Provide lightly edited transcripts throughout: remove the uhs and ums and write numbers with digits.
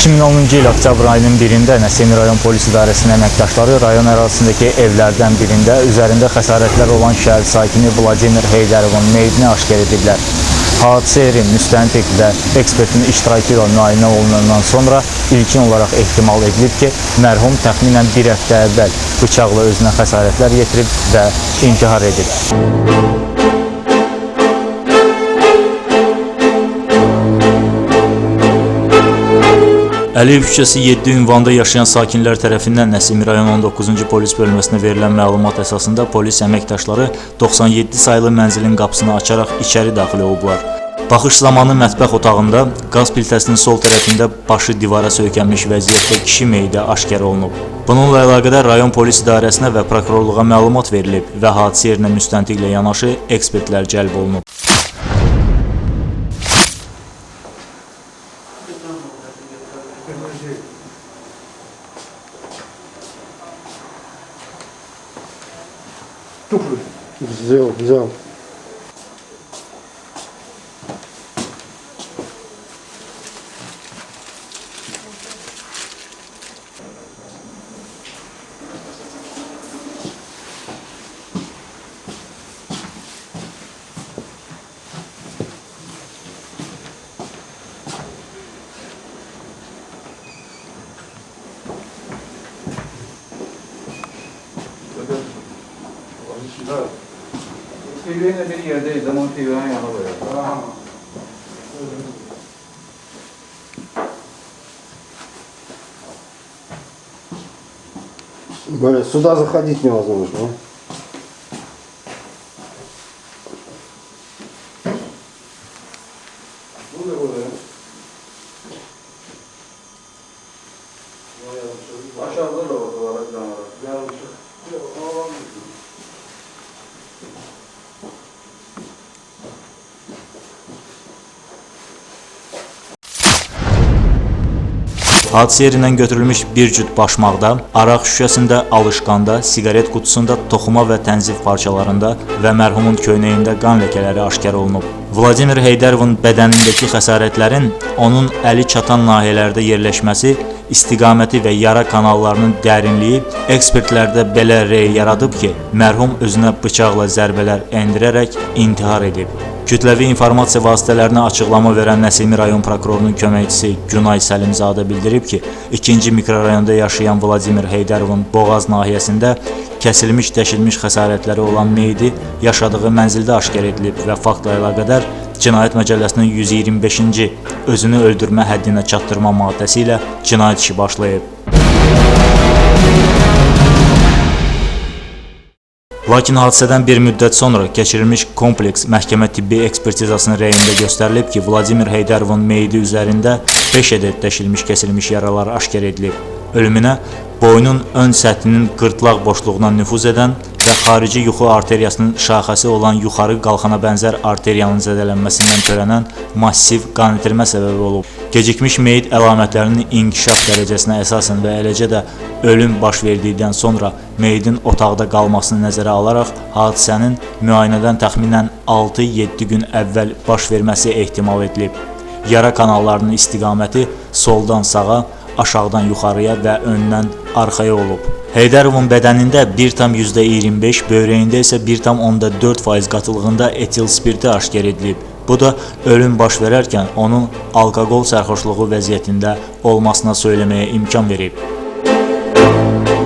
2010-cu il oktyabr ayının 1-də Nəsimi rayon polis idarəsinin əməkdaşları rayon ərazisindəki evlərdən birində üzərində xəsarətlər olan şəhər sakini Vladimir Heydərovun meyidini aşkar ediblər. Hadisə yeri müstəntiq və ekspertin iştirakı ilə müayinə olunandan sonra ilkin olaraq ehtimal edilib ki, mərhum təxminən bir həftə əvvəl bıçaqla özünə xəsarətlər yetirib və intihar edib. Əliyev küçəsi 7 ünvanda yaşayan sakinlər tərəfindən Nəsimi rayon 19-cu polis bölməsinə verilən məlumat əsasında polis əməkdaşları 97 sayılı mənzilin qapısını açaraq içəri daxil olublar. Baxış zamanı mətbəx otağında qaz plitəsinin sol tərəfində başı divara söykənmiş vəziyyətdə kişi meyidi aşkar olunub. Bununla əlaqədar rayon polis idarəsinə və prokurorluğa məlumat verilib və hadisə yerinə müstəntiqlə yanaşı ekspertlər cəlb olunub. Взял. TV'nin bir yerdeyiz ama TV'nin yanına koyuyoruz. Блин, сюда заходить невозможно. Aşağıda da var. Hadisə yerindən götürülmüş bir cüt başmaqda, araq şüşəsində, alışqanda, siqaret qutusunda, toxuma və tənzif parçalarında və mərhumun köynəyində qan ləkələri aşkar olunub. Vladimir Heydərovun bədənindəki xəsarətlərin onun əli çatan nahiyələrdə yerləşməsi, istiqaməti və yara kanallarının dərinliyi ekspertlərdə belə rey yaradıb ki, mərhum özünə bıçaqla zərbələr endirərək intihar edib. Kütləvi informasiya vasitələrinə açıqlama verən Nəsimi rayon prokurorunun köməkçisi Günay Səlimzadə bildirib ki, 2-ci mikrorayonda yaşayan Vladimir Heydərovun Boğaz nahiyəsində kəsilmiş, dəşilmiş xəsarətləri olan meyidi yaşadığı mənzildə aşkar edilib və faktla əlaqədar Cinayət Məcəlləsinin 125-ci özünü öldürmə həddinə çatdırma maddəsi ilə cinayət işi başlayıb. Lakin hadisədən bir müddət sonra keçirilmiş kompleks məhkəmə tibbi ekspertizasının rəyində göstərilib ki, Vladimir Heydərovun meyidi üzərində 5 ədəd dəşilmiş, kəsilmiş yaralar aşkar edilib. Ölümünə boynun ön səthinin qırtlaq boşluğuna nüfuz edən və xarici yuxu arteriyasının şaxəsi olan yuxarı qalxana bənzər arteriyanın zədələnməsindən törənən massiv qan itirmə səbəbi olub. Gecikmiş meyit əlamətlərinin inkişaf dərəcəsinə əsasən və eləcə də ölüm baş verdikdən sonra meyidin otaqda qalmasını nəzərə alaraq hadisənin müayinədən təxminən 6-7 gün əvvəl baş verməsi ehtimal edilib. Yara kanallarının istiqaməti soldan sağa, aşağıdan yuxarıya və öndən arxaya olub. Heydərovun bədənində 1,25, böyrəyində isə 1,4% qatılığında etil spirti aşkar edilib. Bu da ölüm baş verərkən onun alkoqol sərxoşluğu vəziyyətində olmasına söyləməyə imkan verib.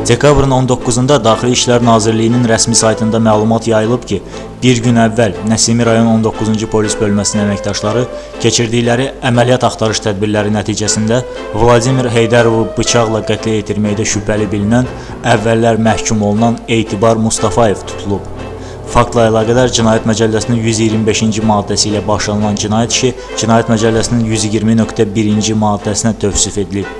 Dekabrın 19-da Daxili İşlər Nazirliyinin rəsmi saytında məlumat yayılıb ki, bir gün əvvəl Nəsimi rayon 19-cu polis bölməsinin əməkdaşları keçirdikləri əməliyyat axtarış tədbirləri nəticəsində Vladimir Heydərovu bıçaqla qətlə yetirməkdə şübhəli bilinən, əvvəllər məhkum olunan Etibar Mustafayev tutulub. Faktla əlaqədar Cinayət Məcəlləsinin 125-ci maddəsi ilə başlanılan cinayət işi Cinayət Məcəlləsinin 120.1-ci maddəsinə tövsif edilib.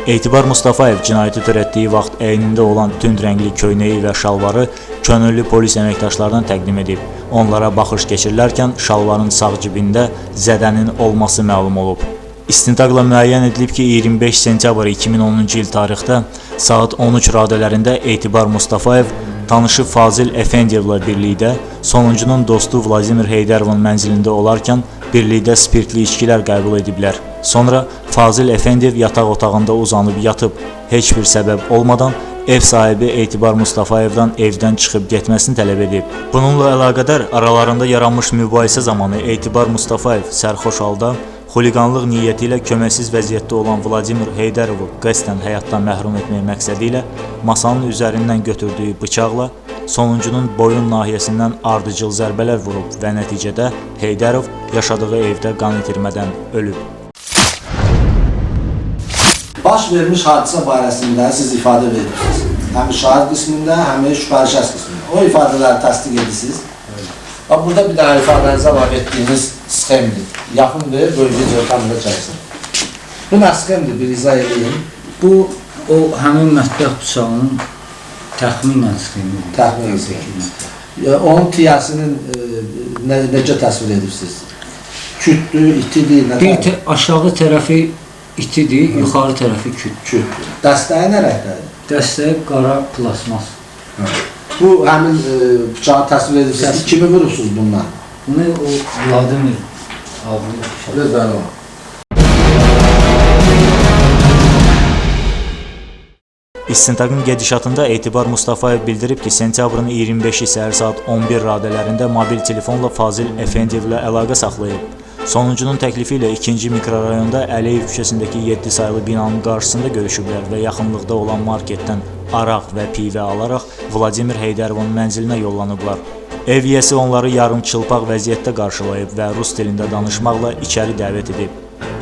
Etibar Mustafayev cinayəti törətdiyi vaxt əynində olan tünd rəngli köynəyi və şalvarı könüllü polis əməkdaşlarına təqdim edib. Onlara baxış keçirilərkən şalvarın sağ cibində zədənin olması məlum olub. İstintaqla müəyyən edilib ki, 25 sentyabr 2010-cu il tarixdə saat 13 radələrində Etibar Mustafayev tanışı Fazil Əfəndiyevlə birlikdə sonuncunun dostu Vladimir Heydərovun mənzilində olarkən birlikdə spirtli içkilər qəbul ediblər. Sonra Fazil Əfəndiyev yataq otağında uzanıb yatıb, heç bir səbəb olmadan ev sahibi Etibar Mustafayevdan evdən çıxıb getməsini tələb edib. Bununla əlaqədar aralarında yaranmış mübahisə zamanı Etibar Mustafayev sərxoş halda xuliqanlıq niyyəti ilə köməksiz vəziyyətdə olan Vladimir Heydərovu qəsdən həyatdan məhrum etmək məqsədi ilə masanın üzərindən götürdüyü bıçaqla sonuncunun boyun nahiyəsindən ardıcıl zərbələr vurub və nəticədə Heydərov yaşadığı evdə qan itirmədən ölüb. Baş vermiş hadisə barəsində siz ifadə verirsiniz. Həm şahid qismində, həm şübhəli şəxs qismində. O ifadələri təsdiq edirsiniz. Burada bir daha ifadənizi əlavə etdiyiniz sxemdir. Yaxındır, bölgə cəvətlərində çəksin. Bu nə sxemdir, bir izah edeyim. Bu, o həmin mətbəx bıçağının təxminən sxemidir. Təxminən sxemidir. Onun tiyəsinin necə təsvir edirsiniz? Kütdür, itidir, Bir aşağı tərəfi itidir, yuxarı tərəfi kütdür. Dəstəyi nə rəngdədir? Dəstəyi qara plasmas. Bu, həmin bıçağı təsvir edirsiniz. Kimi vurursunuz bundan? Bunu o Vladimir adlı Lütfen o. İstintaqın gedişatında Etibar Mustafayev bildirib ki, sentyabrın 25-i səhər saat 11 radələrində mobil telefonla Fazil Əfəndiyevlə əlaqə saxlayıb. Sonuncunun təklifi ilə 2-ci mikrorayonda Əliyev küçəsindəki 7 sayılı binanın qarşısında görüşüblər və yaxınlıqda olan marketdən araq və pivə alaraq Vladimir Heydərovun mənzilinə yollanıblar. Ev yiyəsi onları yarım çılpaq vəziyyətdə qarşılayıb və rus dilində danışmaqla içəri dəvət edib.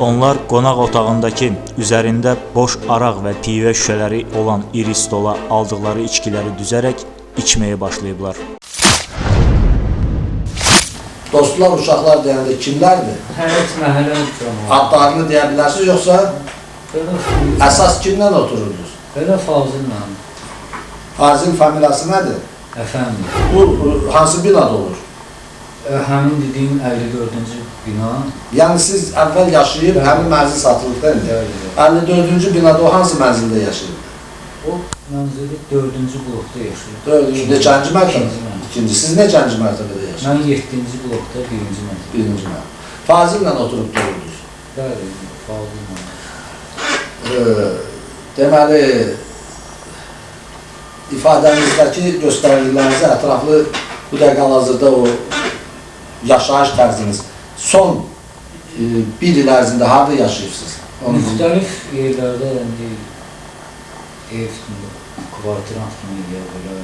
Onlar qonaq otağındakı üzərində boş araq və pivə şüşələri olan iri stola aldıqları içkiləri düzərək içməyə başlayıblar. Dostlar, uşaqlar deyəndə kimlərdir? Həyat məhəllə cəmaatı. Adlarını deyə bilərsiniz, yoxsa əsas kimdən otururdunuz? Belə Fazil mənim. Fazil familiyası nədir? Əfəndim. Bu hansı binada olur? Həmin dediyim 54-cü bina. Yəni siz əvvəl yaşayıb, həmin mənzil satılıqda indi. 54-cü binada o hansı mənzildə yaşayıb? O mənzili 4-cü blokda yaşayır. 4-cü, neçənci mərtəbə? İkinci. Siz neçənci mərtəbədə yaşayıb? Mən 7-ci blokda 1-ci mənzil. Birinci mərtəbə. Fazillə oturub dururdunuz? Bəli, Fazil mənim. Deməli, ifadənizdəki göstərdiklərinizi ətraflı bu dəqiqə hazırda o yaşayış tərziniz son bir il ərzində harada yaşayırsınız? Müxtəlif yerlərdə ev, kvartirant kimi belə.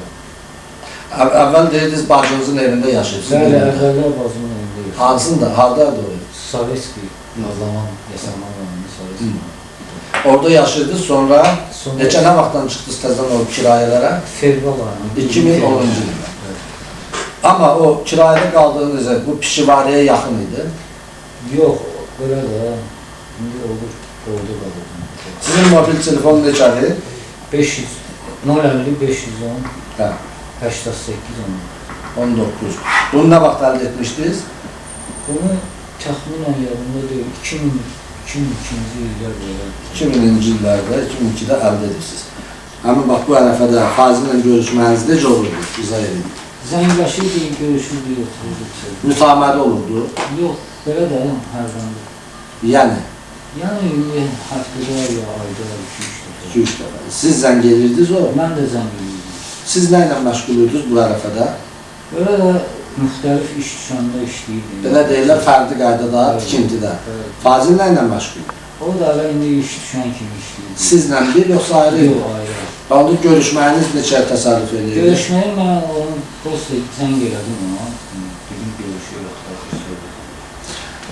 Əvvəl deyirdiniz, bacınızın evində yaşayırsınız. Bəli, əvvəllər bacımın evində yaşayır. Hansında, haradadır o ev? Sovetski, Yazaman, Sovetski. Orada yaşırdınız, sonra neçə nə vaxtdan çıxdınız təzdən o kirayələrə? Fevral ayında. 2010-cu ildə. Amma o kirayədə qaldığınız ev, bu Pişivariyə yaxın idi. Yox, belə də, indi olur, orada qalırdım. Sizin mobil telefon neçədir? 500, 050, 510, Hə, 88, 19. Bunu nə vaxt əldə etmişdiniz? Bunu təxminən yadımda deyil, 2002-ci illər belə. 2000-ci illərdə, 2002-də əldə edirsiniz. Həmin bax, bu ərəfədə Fazillə görüşməniz necə olurdu? İzah edin. Zəngləşirdik, görüşürdük, otururduk. Mütəmədə olurdu. Yox, belə də hərdən. Yəni, Yəni, həftədə ya ayda 2-3 dəfə. 2-3 dəfə. Siz zəng edirdiniz o. Mən də zəng edirdim. Siz nə ilə məşğul idiniz bu ərəfədə? Belə də müxtəlif iş düşəndə işləyirdim. Belə deyirlər, fərdi qaydada, tikintidə. Fazil nə ilə məşğul? O da elə indi iş düşən kimi işləyirdim. Sizlə bir, yoxsa ayrı? Yox, ayrı. Onda görüşməyiniz neçə təsərrüf edir? Görüşməyi mən onun post zəng elədim ona. Dedim, görüşüyoruz.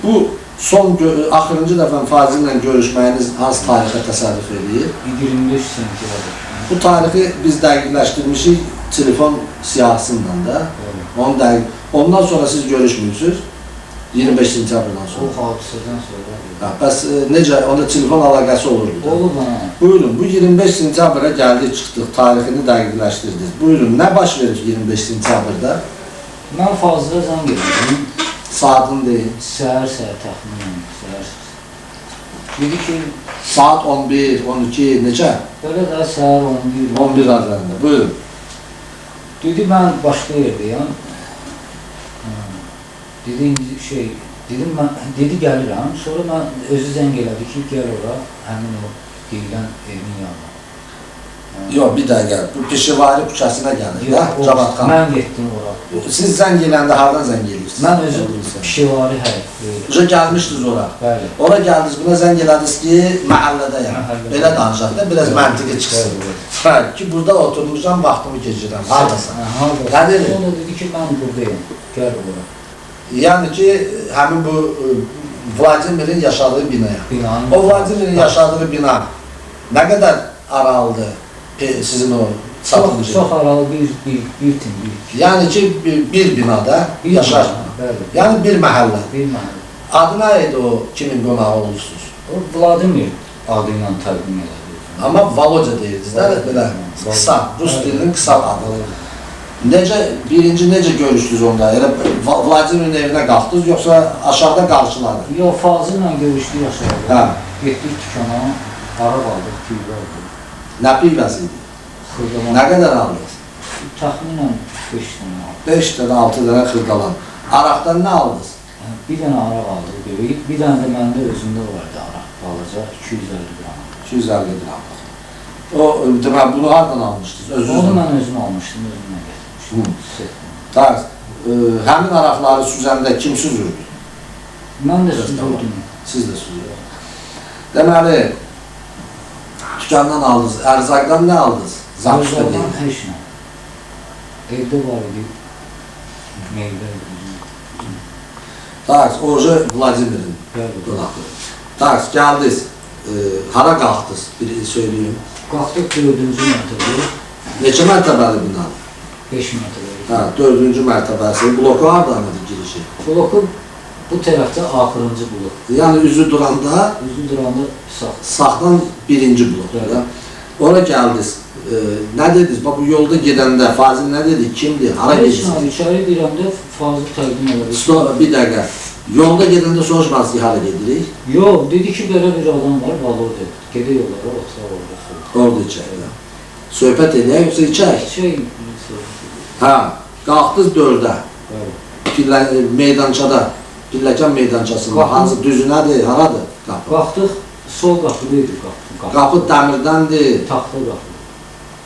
Bu son, axırıncı dəfən Fazillə görüşməyiniz hansı tarixə təsərrüf edir? 25 sentyadır. Bu tarixi biz dəqiqləşdirmişik telefon siyahısından da. Ondan sonra siz görüşmüyorsunuz. 25 sentyabrdan sonra. O hadisədən sonra. Bəs necə, onda telefon əlaqəsi olurdu? Olub ha. Buyurun, bu 25 sentyabra gəldik, çıxdıq, tarixini dəqiqləşdirdiniz. Buyurun, nə baş verir 25 sentyabrda? Mən fazla zəng edirdim. Saatını deyin. Səhər təxminən, səhər. Dedi ki, Saat 11, 12, necə? belə də səhər 11. 11 arasında, buyurun. Dedi, mən başqa yerdəyəm. Dedi, Dedim mən, dedi gəlirəm. Sonra mən özü zəng elədi ki, gəl ora, həmin o deyilən evin yanına. Yox, bir dəqiqə. Bu Peşevari küçəsinə gəlir, Yox, hə? Cavadxan. mən getdim ora. Siz zəng eləndə hardan zəng eləyirsiniz? Mən özüm Pişivari həyətdəyim. Uca gəlmişdiniz ora. Bəli. Ora gəldiniz, buna zəng elədiniz ki, məhəllədəyəm. Məhəllədə. Belə danışaq da, biraz məntiqi çıxsın. Hə, ki, burada oturmuşam, vaxtımı keçirəm. Haradasan? Haradasan? Nədir? O da dedi ki, mən buradayım, gəl ora. Yəni ki, həmin bu Vladimirin yaşadığı binaya. Binanın... O Vladimirin yaşadığı bina nə qədər aralıdır sizin o satılıcı? Çox aralı bir tim. Yəni ki, bir binada yaşar. Bəli. Yəni bir məhəllə. Bir məhəllə. Adı nə idi o kimin qonağı olursunuz? O Vladimir adı ilə təqdim elədi. Amma Volodya deyirdiniz, də belə qısa, Rus dilinin qısa adı. Birinci necə görüşdünüz onda? Elə Vladimirin evinə qalxdınız, yoxsa aşağıda qarşıladı? Yox, Fazillə görüşdük aşağıda. Hə. Getdik dükana, araq aldıq, pivə aldıq. Nə pivəsi idi? Xırdalan. Nə qədər aldınız? Təxminən 5 dənə aldıq. 5 dənə, 6 dənə xırdalan. Araqdan nə aldınız? Bir dənə araq aldıq, böyük. Bir dənə də məndə özümdə vardı araq, balaca, 250 qram. 250 qram. O, demək, bunu hardan almışdınız? Onu Özünüzdən? mən özüm almışdım, özümlə getirmişdim. Tərs, həmin araqları süzəndə kim süzürdü? Mən də süzürdüm. Siz də süzürdünüz. Deməli, dükandan aldınız, ərzaqdan nə aldınız? Zapışda deyil. Ərzaqdan heç nə. Evdə var idi, meyvə idi. Tərs, oje Vladimirin qonağı. Tərs, gəldiniz, hara qalxdınız, bir söyləyeyim. Qalxdıq 4-cü mərtəbəyə, Neçə mərtəbəli bina? 5 mərtəbəyə. Hə, 4-cü mərtəbəsi. Bloku hardan idi girişi? Bloku bu tərəfdə axırıncı blok. Yəni üzü duranda, Üzü duranda sağ. sağdan birinci blokdur da. Ora gəldiniz, nə dediniz? Bax, bu yolda gedəndə Fazil nə dedi? Kimdir? Hara Heç gedirsiniz? nə, içəri girəndə Fazıl təqdim elədi. Bir dəqiqə. Yolda gedəndə soruşmadınız ki, hara gedirik? Yox, dedi ki, belə bir adam var, Valorda. Gedək yollara, oturaq orada söyledi. Orada içək. Söhbət edək, yoxsa içək? Hə, qalxdınız 4-ə. Meydançada, Pilləkən meydançasında, hansı düzünədir, haradır qapı? Baxdıq, sol qapıdaydı qapı. Qapı dəmirdəndir, Taxta qapı.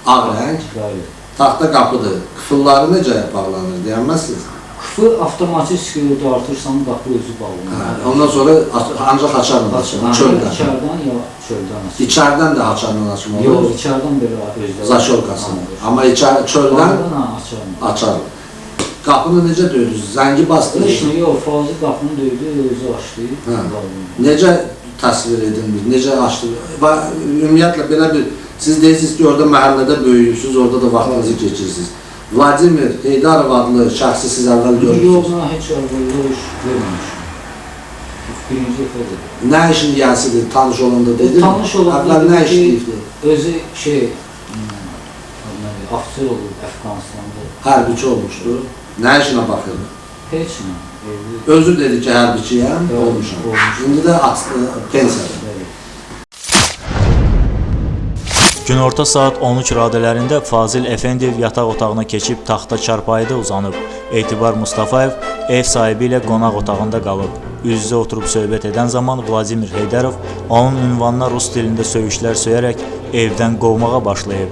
ağ rəng, Bəli. taxta qapıdır. Qıfılları necə bağlanır, deyənməzsiniz? Qıfı avtomatik skriptə artırsan qapı özü bağlanır. Ondan sonra ancaq açarla açılır, çöldən. İçərdən ya çöldən açılır. İçərdən də açarla açılır. Yox, içərdən belə özdə. Zaşolkası. Amma çöldən açarlar. Qapını necə döydünüz? Zəngi bastınız? Heç nə, yox, Fazıl qapını döydü, özü açdı. Necə təsvir edin, necə açdı? Ümumiyyətlə belə bir, siz deyirsiniz ki, orada məhəllədə böyüyürsünüz, orada da vaxtınızı keçirirsiniz. Vladimir Heydarov adlı şəxsi siz əvvəl görürsünüz. Yox, mən heç əvvəldə iş görməmişim. Birinci efədir. Nə işin yiyəsidir, tanış olanda dedim? Tanış olanda əvvəl nə işləyibdi? Özü afçır olub Əfqanistanda. Hərbiçi olmuşdu. Nə işinə baxırdı? Heç nə. Özü dedi ki, hərbiçiyəm, olmuşam. İndi də pensiyadır. Günorta saat 13 radələrində Fazil Əfəndiyev yataq otağına keçib taxta çarpayıda uzanıb. Etibar Mustafayev ev sahibi ilə qonaq otağında qalıb. Üz-üzə oturub söhbət edən zaman Vladimir Heydarov onun ünvanına rus dilində söyüşlər söyərək evdən qovmağa başlayıb.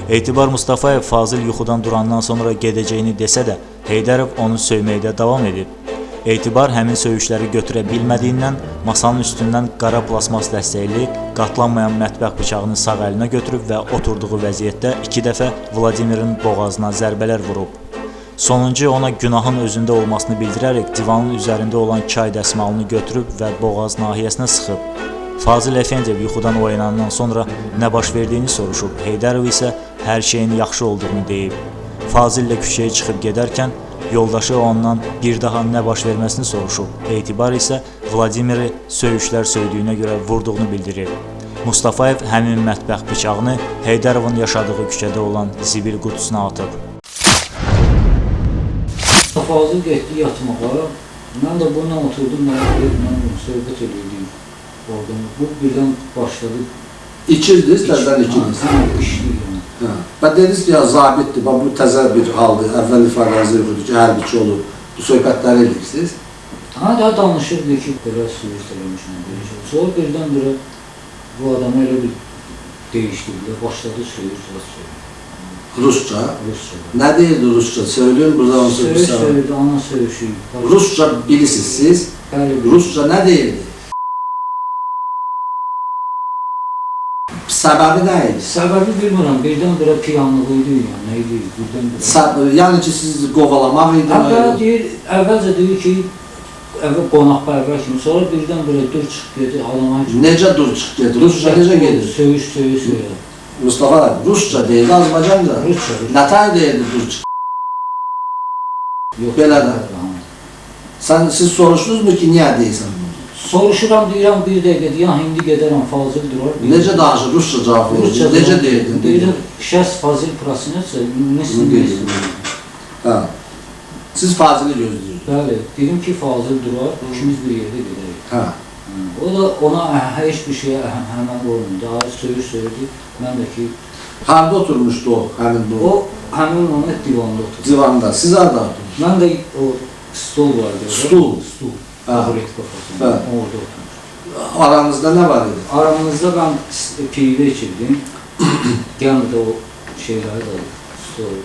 Etibar Mustafayev Fazil yuxudan durandan sonra gedəcəyini desə də, Heydarov onu söyməkdə davam edib. Etibar həmin söyüşləri götürə bilmədiyindən masanın üstündən qara plasmas dəstəkli, qatlanmayan mətbəx bıçağını sağ əlinə götürüb və oturduğu vəziyyətdə 2 dəfə Vladimirin boğazına zərbələr vurub. Sonuncu ona günahın özündə olmasını bildirərək divanın üzərində olan çay dəsmalını götürüb və boğaz nahiyəsinə sıxıb. Fazil Əfəndiyev yuxudan oyanandan sonra nə baş verdiyini soruşub, Heydarov isə hər şeyin yaxşı olduğunu deyib. Fazil ilə küçəyə çıxıb gedərkən yoldaşı ondan bir daha nə baş verməsini soruşub. Etibar isə Vladimiri söyüşlər söydüyünə görə vurduğunu bildirib. Mustafayev həmin mətbəx bıçağını Heydarovun yaşadığı küçədə olan zibil qutusuna atıb. Fazıl getdi yatmağa. Mən də bununla oturdum, mən söhbət edirdim. Bu birdən başladı. İkirdiniz, təzdən ikirdiniz. Hə, işləyirəm. Və dediniz ki, ya zabitdir, bu təzə bir haldır, əvvəl ifadənizə yoxdur ki, hərbiçi olur, bu söhbətləri edirsiniz. Ha da danışırdı ki belə suist eləmişəm, belə şey. Sonra birdən-birə bu adamı elə bir değiştirdiler, başladı söyüş. Rusça. Rusça. Ne değildi Rusça? Söylüyorum burada onu Söyüş söylüyorum. söyledi, ana söyüşü. Rusça bilirsiniz siz. Bəli, Rusça ne değildi? Sebebi neydi? Səbəbi bilmirəm, birdən-birə piyanlığıydı, yəni neydi, birdən-birə. Yani ki siz kovalamak idi. Əvvəlcə deyir ki, əvvəl qonaqpərvər kimi, sonra birdən-birə dur çıx dedi, alama kimi. Nece dur çık geldi? Rusça nece gelir? Söyüş söyüyor. Mustafa abi, Rusça değildi, Azerbaycanca. Rusça. Natay değildi dur çık. Yox. Belə də. Siz soruşdunuz mu ki, niye değilsin bunu? Soruşuram, deyirəm bir dəqiqə, deyəm, indi gedərəm, Fazil durar. Necə danışır? Rusça cavab verir. Necə deyirdin? Deyirəm, şəxs Fazil Prasinetsə, nesin deyirsin? Ha. Siz Fazil'i gözləyirsiniz. Bəli, dedim ki, Fazil durar, ikimiz bir yerdə gedərik. Ha. O da ona heç bir şeyə həmən olmadı. Ağır söyüş söyledi, mən də ki... Harada oturmuşdu o, həmin bu? O, həmin moment divanda oturdu. Divanda. Siz harada oturmuşdunuz? Mən də o stol vardı. Stol? Stol. Ha. Taburet kafasında. Ha. Orada oturmuş. Aranızda ne var idi? Aramızda ben piyde içirdim. Yanında o şeyler de stol.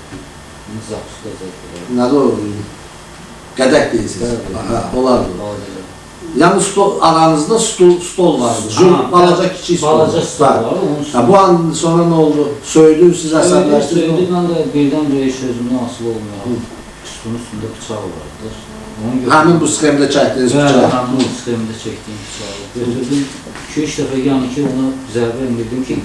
Mızrak tutacaklar. Nədə o? Qədək deyirsiniz. Bəli. Ha, olardı. Orada. Yani aranızda stol vardı. Ha, Balaca kiçik stol. Balaca stol var. Onun Ha, bu an sonra ne oldu? Söyledi, siz əsəbləşdiniz söyledi, mi? ben de birden-birə sözümden asılı olmayan üstünün üstünde bıçağı vardı. Həmin bu sxemdə çəkdiniz Bəli, bıçağı. həmin bu sistemdə çəkdiyim bıçağı. Götürdüm, 2-3 dəfə yəni ki, ona zərbə indirdim ki,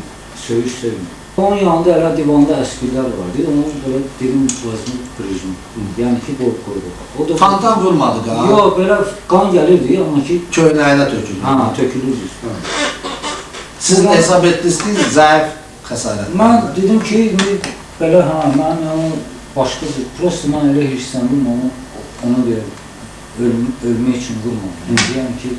söyüş söymür. Onun yanında elə divanda əskilər vardı, onun belə dedim vazını kırıcım. Yəni ki, qorxurdu. Fantan vurmadı qan. Yox, belə qan gəlirdi, amma ki... Köynəyinə töküldü. Ha, tökülürdü. Siz hesab etdiniz ki, zəif xəsarət. Mən dedim ki, belə mən onu başqa bir, prosto mən elə hirsləndim, ona görə ölmək üçün vurmadım. Yəni ki...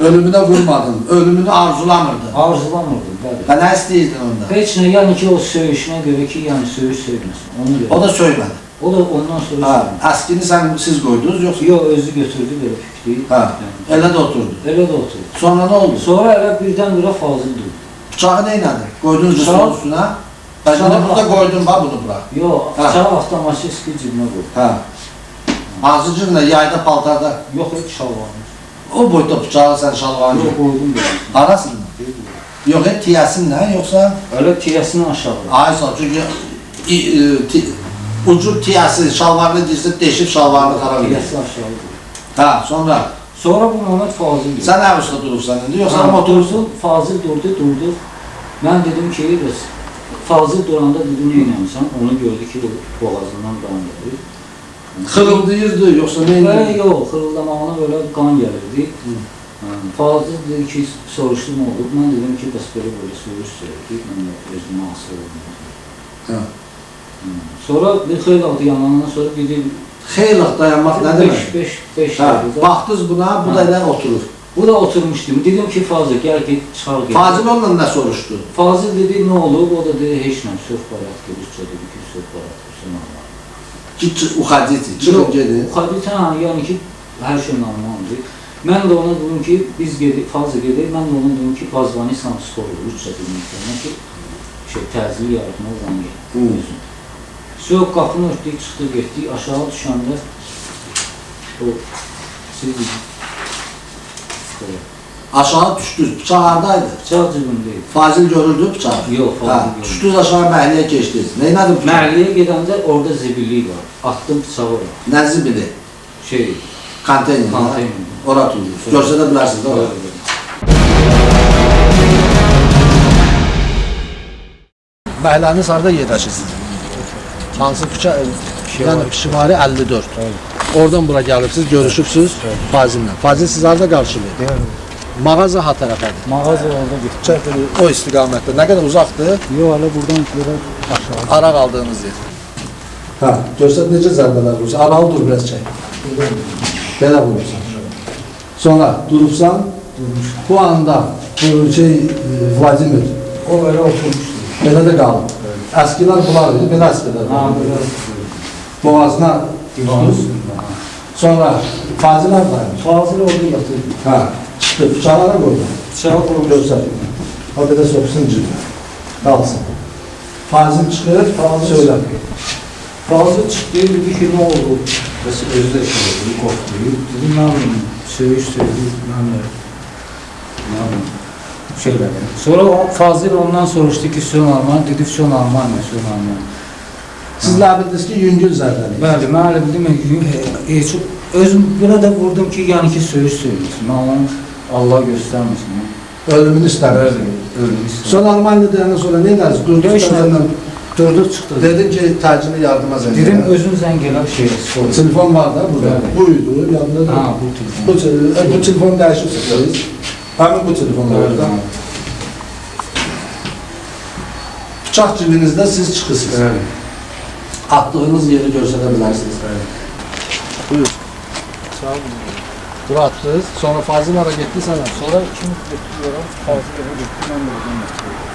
Ölümünə vurmadın, ölümünü arzulamırdın. Arzulamırdım, bəli. Və nə istəyirdin onda? Heç nə, yəni ki, o söyüşünə görə ki, yəni söyüş söyləməsin, onu görə. O da söymədi. O da ondan sonra Ha, əskini siz qoydunuz, yoxsa? yox, özü götürdü belə fikri. Ha, elə də oturdu. Elə də oturdu. Sonra nə oldu? Sonra elə birdən-birə Fazil durdu. Bıçağı neynədi? Qoydunuz Bıçağı- bıçağın üstünə. Ben Bıçağı- şimdi burada koydum, bak bunu bırak. Yox, Ha. bıçağı avtomatik cibinə qoydu. Ha. Ağzıcınla yayda paltarda. Yox, heç şalvarmış. O boyda bıçağı sen şalvarın. Yox, qoydum belə. Arasın mı? Yok hep tiyasinle yoksa? Elə tiyəsini aşağı. Hayır çünkü ucu tiyası şalvarını dizip deşip şalvarını xarab edir. Tiyəsi aşağı. Ha sonra Sonra bu moment Fazil durdu. sen ne usta durursan indi yoksa Ha, motor durdu, Fazil durdu. Mən dedim ki, bəs Fazil duranda dedim, neynəmişsən? Onu gördü ki, o boğazından qan gəlir. xırıldayırdı yoksa neydi? Böyle yox, xırıldamağına böyle qan gəlirdi. Fazil dedi ki, soruşdu nə oldu? Mən dedim ki, bəs belə söyüş söyledi. Mən də özümə asıl olmadım. Ha. Sonra bir xeyli altı yanandan sonra dedi, Xeyli dayanmak ne demek? 5 Ha, baktınız buna, bu da elə oturur. Bu da oturmuştum. Dedim ki, Fazil gel git, çıxar gel. Fazil onunla ne soruştu? Fazil dedi, nə olub? O da dedi, heç nə, söz barat ki, Rusça dedi ki, söz barat ki, Ki uxaditi, çıxın gedin. Uxaditi, yəni ki, hər şey normaldir. Mən də ona dedim ki, biz gedik, Fazil gedik, mən də ona dedim ki, Bazvani Samskolu, Rusça dedim ki, təzili yaratma olan gəlir. Soğuk qapını örtdük, çıxdı, getdik, aşağı düşəndə o, siz Aşağı düşdünüz, bıçaq haradaydı? bıçaq cibindeydi. Fazil görüldü bıçaq? Yox, Fazil Ha, görüldü. düşdünüz aşağı məhəlləyə keçdiniz. Neynədi bıçaq? Məhəlliyə gedəndə orada zibillik var. Attım bıçağı var. Nə zibili? Şey, Konteyner. Konteyner. Ora tutdunuz. Görsədə bilərsiniz, ora. Məhəlləniz harada yerləşirsiniz? Hansı küçə? Yəni Şimali 54. Oradan bura gəlibsiniz, görüşübsünüz Fazillə. Fazil siz harada qarşılayır? Mağaza ha tərəfədir. mağaza orada getdim. Çəkili o istiqamətdə. Nə qədər uzaqdır? Yox, hələ buradan görə aşağı. Ara qaldığınız yer. Ha, görsət necə zərbələr vurursan. Aralı dur biraz çək. Belə vurursan. Sonra durubsan, bu anda bu Vladimir O elə oturmuşdu. belə də qalıb. Əskilər bunlar idi, belə əskilər. Ha, var. belə. Boğazına Divanın üstündə. Ha. Sonra Fazil ablaymış. Fazil orada yatırdı. Ha, çıktı. Bıçağına koydu. Bıçağı koydu. Göster. O bir de soksun cibine. Kalsın. Fazil çıkıyor, söyle. Fazil çıxdı, dedi ki, nə oldu? Bəs özü də şey oldu, qorxdu. Dedim, nə bileyim, söyüş, mən də, nə bileyim, şeyləri. Sonra Fazil ondan soruşdu ki, Sön Alman, dedi, Sön Alman mı, Sön Alman. Sizler bildiniz ki yüngül zərdəli. Bəli, mən elə bildim, heç özüm belə də vurdum ki, yəni ki, söyüş söylüyorsun. Mən Allah göstərməsin. Ölümünü istəmirdi. Ölümü istəmirdi. Son Almanya deyəndən sonra ne ederiz? Durduk senden. Durduq çıxdı. Dedin ki təcili yardıma zəng Dedim, elə. özün zəng elə bir şey sor. Telefon var da burada. Evet. Buydu, yanında da. Ha, bu telefon. Bu telefonu değişirsiniz. Hemen bu telefon var orada. Bıçak cibinizde siz çıkısınız. Evet. Attığınız yeri gösterebilirsiniz. Evet. Buyur. Sağ olun. Dur attınız. Sonra Fazıl ara gitti sana. Sonra kimi götürüyorum, Fazıl eve götürdüm, mən də oradan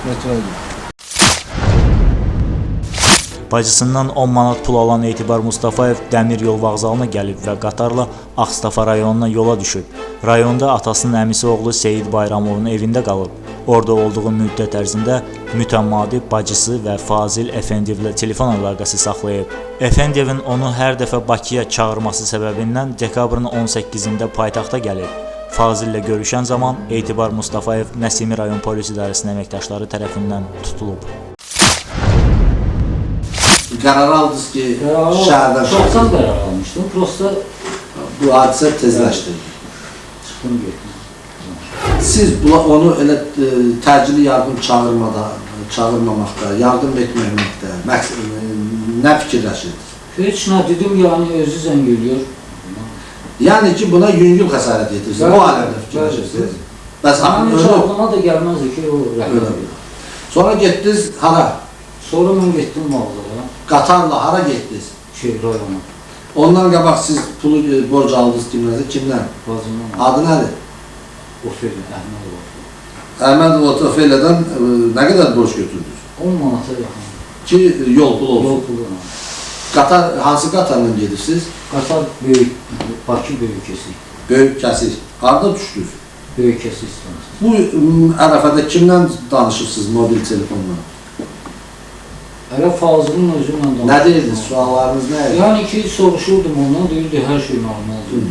Metroya Bacısından 10 manat pul alan Etibar Mustafayev Dəmir yol vağzalına gəlib və qatarla Ağstafa rayonuna yola düşüb. Rayonda atasının əmisi oğlu Seyid Bayramovun evində qalıb. Orada olduğu müddət ərzində mütəmmadi bacısı və Fazil Əfəndiyevlə telefon əlaqəsi saxlayıb. Əfəndiyevin onu hər dəfə Bakıya çağırması səbəbindən dekabrın 18-də paytaxta gəlib. Fazillə görüşən zaman Etibar Mustafayev Nəsimi rayon polis idarəsinin əməkdaşları tərəfindən tutulub. Karar aldınız ki şehirden Çoxdan qərar almışdım, prosta bu hadise tezleşti. çıxdım getdim. Siz onu öyle təcili yardım çağırmamakta, yardım etmemekte ne fikirləşirdiniz? Heç nə dedim, yəni özü zəng ediyor. Yani ki buna yüngül xəsarət yetirsiniz. Bu aləmdə fikirləşirsiniz. Bəs Mənim heç öyle. ağlıma da gəlməzdi ki, o rəhmət. Sonra gittiniz hara? Sonra mən getdim mağazaya, Qatarla hara gittiniz? rayona, Ondan qabaq siz pulu borc aldınız kimdən? bacımdan, Adı nədir? Ofeli, Əhmədov. Əhmədov Otofeliyadan nə qədər borc götürdünüz? 10 manata yaxın. Ki yol pulu olsun. Yol puluna. Qatar, hansı qatarla gedirsiniz? Qatar böyük, Bakı böyük kesik. Böyük kəsir. Harada düşdünüz? Böyük kesik istansiyası. Bu ərəfədə kimdən danışırsınız mobil telefonla? Elə Fazılın özümlə danışdım. Nə deyirdiniz? Suallarınız nə idi? Yəni ki, soruşurdum ondan, deyirdi hər şey normaldır.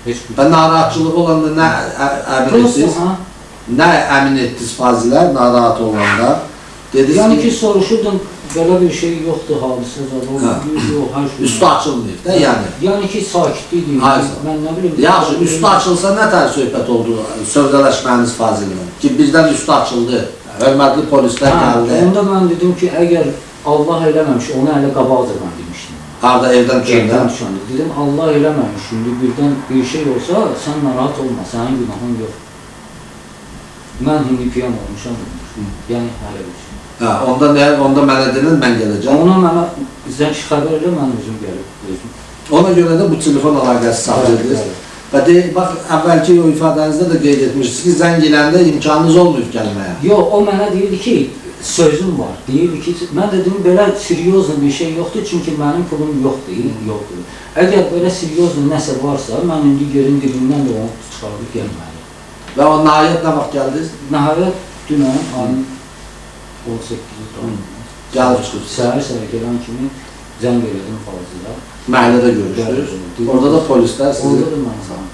Heç bir Və narahatçılığı olanda nə əmin Prosta, etdiniz? ha? Nə əmin etdiniz Fazilər narahat olanda? Dediniz Yəni ki, ki, soruşurdum, belə bir şey yoxdur, hadisə zaten. Hə. Yox, hər şey. üstü açılmayıb da yəni. Yəni ki, sakitlik Hayır. mən nə bilim. Yaxşı, üstü açılsa nə tər söhbət oldu sövdələşməniz Fazillə? Ki birdən üstü açıldı, hörmətli polislər gəldi. Onda mən dedim ki, əgər Allah eləməmiş, onu ələ qabaqdır mən demişdim. Harada evdən düşəndə? Evdən düşəndə. Dedim, Allah eləməmiş, şimdi birdən bir şey olsa, sən narahat olma, sənin günahın yox. Mən hindi piyan olmuşam, yəni hələ bir şey. Hə, onda mənə dedin, mən gələcəm. Ona mənə zəng xəbər elə, mən özüm gəlib, özüm. Ona görə də bu telefon əlaqəsi saxlayırdınız. Və bax, əvvəlki o ifadənizdə də qeyd etmişsiniz ki, zəng eləndə imkanınız olmayıb gəlməyə. Yox, o mənə deyirdi ki, sözüm var. Deyirdi ki, mən dedim, belə seriozun bir şey yoxdur, çünki mənim pulum yoxdur. Əgər belə seriozun nəsə varsa, mən indi yerin dibindən də onu çıxarıb gəlməliyim. Və o nəhayət nə vaxt gəldiniz? Nəhayət dünən ayın 18-i Gəlib çıxırsınız. Səhər gələn kimi zəng elədim Fazilə. Məhəllədə görüşdünüz. Orada da polislər sizi... Orada da mən sana.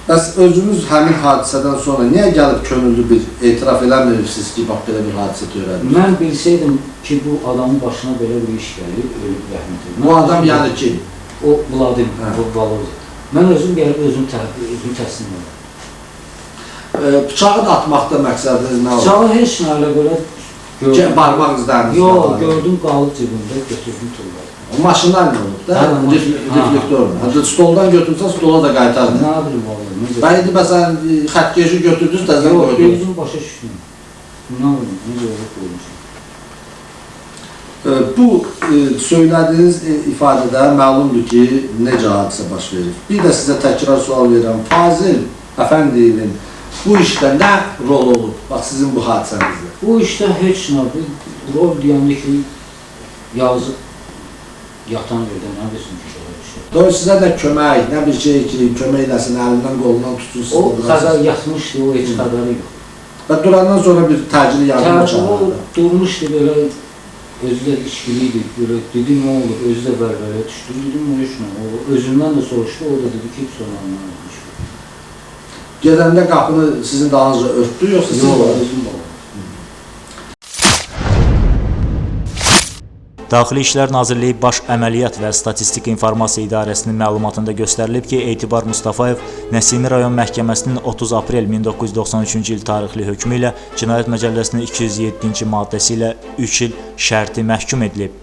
Bəs özünüz həmin hadisədən sonra niyə gəlib könüllü bir etiraf eləmirsiniz ki, bax belə bir hadisə törədiniz? Mən bilsəydim ki, bu adamın başına belə bir iş gəlir, ölüb rəhmət edir. Bu adam yəni kim? O Vladim, bu Valov. Mən özüm gəlib özüm təslim edirəm. Bıçağı da atmaqda məqsədiniz nə oldu? Bıçağı heç nə elə belə gördüm. Barmaq izləriniz? Yox, gördüm qalıb cibimdə, götürdüm tulladım. O maşından nə olub da? Reflektorla. Stoldan götürsən, stola da qaytardın. Nə bilim vallahi. Ben indi məsələn xəttkeşi götürdünüz, təzən Yox, qoydunuz. gözüm başa düşdüm. Nə bilim, necə olub qoymuşum. Bu söylədiyiniz ifadədə məlumdur ki, necə hadisə baş verir. Bir də sizə təkrar sual verirəm. Fazil Əfəndiyevin bu işdə nə rol olub? Bax sizin bu hadisənizdə. Bu işdə heç nə, rol deyəndə ki, yazıq yatan yerdə nə bilsin ki, belə bir şey. Doğru sizə də kömək, nə bir şey ki, kömək eləsin, əlindən qolundan tutsun. O xəbər yatmışdı, o heç xəbəri yox. Və durandan sonra bir təcili yardım O çağırdı. durmuşdu belə, özü də içkiliydi, böyle dedi nə olur, özü də bərbələ düşdü, dedim o iş nə olur. Özündən də soruşdu, o da dedi ki, sonra nə olmuş. Gedəndə qapını sizin dalınızca örtdü, yoxsa siz Yox, var? özüm var. Daxili İşlər Nazirliyi Baş Əməliyyat və Statistik İnformasiya İdarəsinin məlumatında göstərilib ki, Etibar Mustafayev Nəsimi rayon məhkəməsinin 30 aprel 1993-cü il tarixli hökmü ilə Cinayət Məcəlləsinin 207-ci maddəsi ilə 3 il şərti məhkum edilib.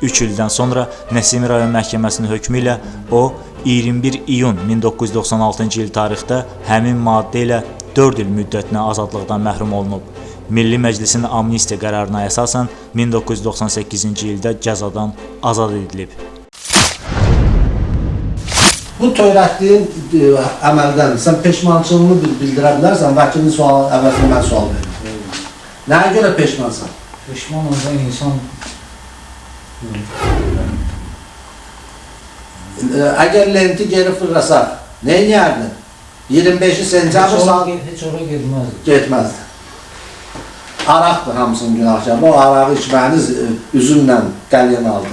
3 ildən sonra Nəsimi rayon məhkəməsinin hökmü ilə o 21 iyun 1996-cı il tarixdə həmin maddə ilə 4 il müddətinə azadlıqdan məhrum olunub. Milli Məclisin amnistiya qərarına əsasən 1998-ci ildə cəzadan azad edilib. Bu törətdiyin əməldən sən peşmançılığını bildirə bilərsən, vəkilin sualı əvvəlində mən sual verim. Nəyə görə peşmansan? Peşman olsa insan Əgər lenti geri fırlasaq, nə edərdin? 25 sentyabr saat heç ora getməzdi. getməzdi. Araqdır hamısının günahkarı. O arağı içməyiniz üzümlə qəlyan aldı.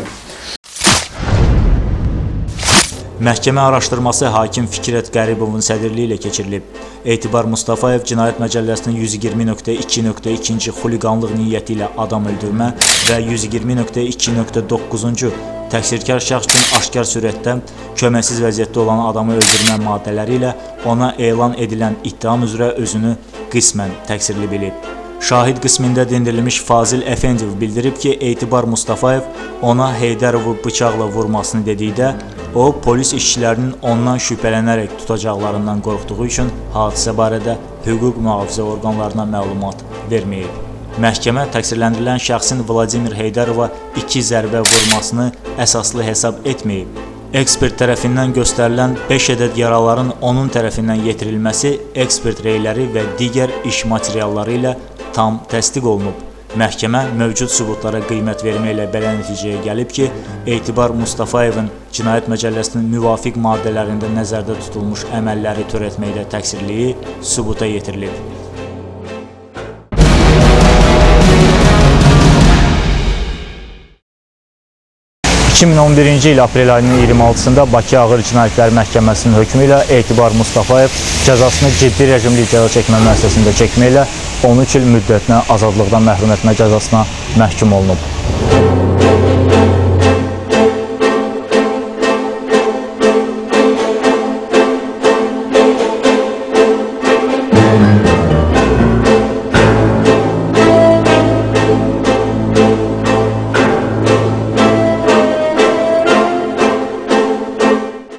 Məhkəmə araşdırması hakim Fikrət Qəribovun sədrliyi ilə keçirilib. Etibar Mustafayev Cinayət Məcəlləsinin 120.2.2-ci xuliqanlıq niyyəti ilə adam öldürmə və 120.2.9-cu təqsirkar şəxs üçün aşkar surətdə köməksiz vəziyyətdə olan adamı öldürmə maddələri ilə ona elan edilən ittiham üzrə özünü qismən təqsirli bilib. Şahid qismində dindirilmiş Fazil Əfəndiyev bildirib ki, Etibar Mustafayev ona Heydərovu bıçaqla vurmasını dedikdə, o, polis işçilərinin ondan şübhələnərək tutacaqlarından qorxduğu üçün hadisə barədə hüquq mühafizə orqanlarına məlumat verməyib. Məhkəmə təqsirləndirilən şəxsin Vladimir Heydərova 2 zərbə vurmasını əsaslı hesab etməyib. Ekspert tərəfindən göstərilən 5 ədəd yaraların onun tərəfindən yetirilməsi ekspert reyləri və digər iş materialları ilə tam təsdiq olunub. Məhkəmə mövcud sübutlara qiymət verməklə belə nəticəyə gəlib ki, Etibar Mustafayevin Cinayət Məcəlləsinin müvafiq maddələrində nəzərdə tutulmuş əməlləri törətməkdə təqsirliyi sübuta yetirilib. 2011-ci il aprel ayının 26-sında Bakı Ağır Cinayətlər Məhkəməsinin hökmü ilə Etibar Mustafayev cəzasını ciddi rejimli cəza çəkmə müəssisəsində çəkməklə 13 il müddətinə azadlıqdan məhrum etmə cəzasına məhkum olunub.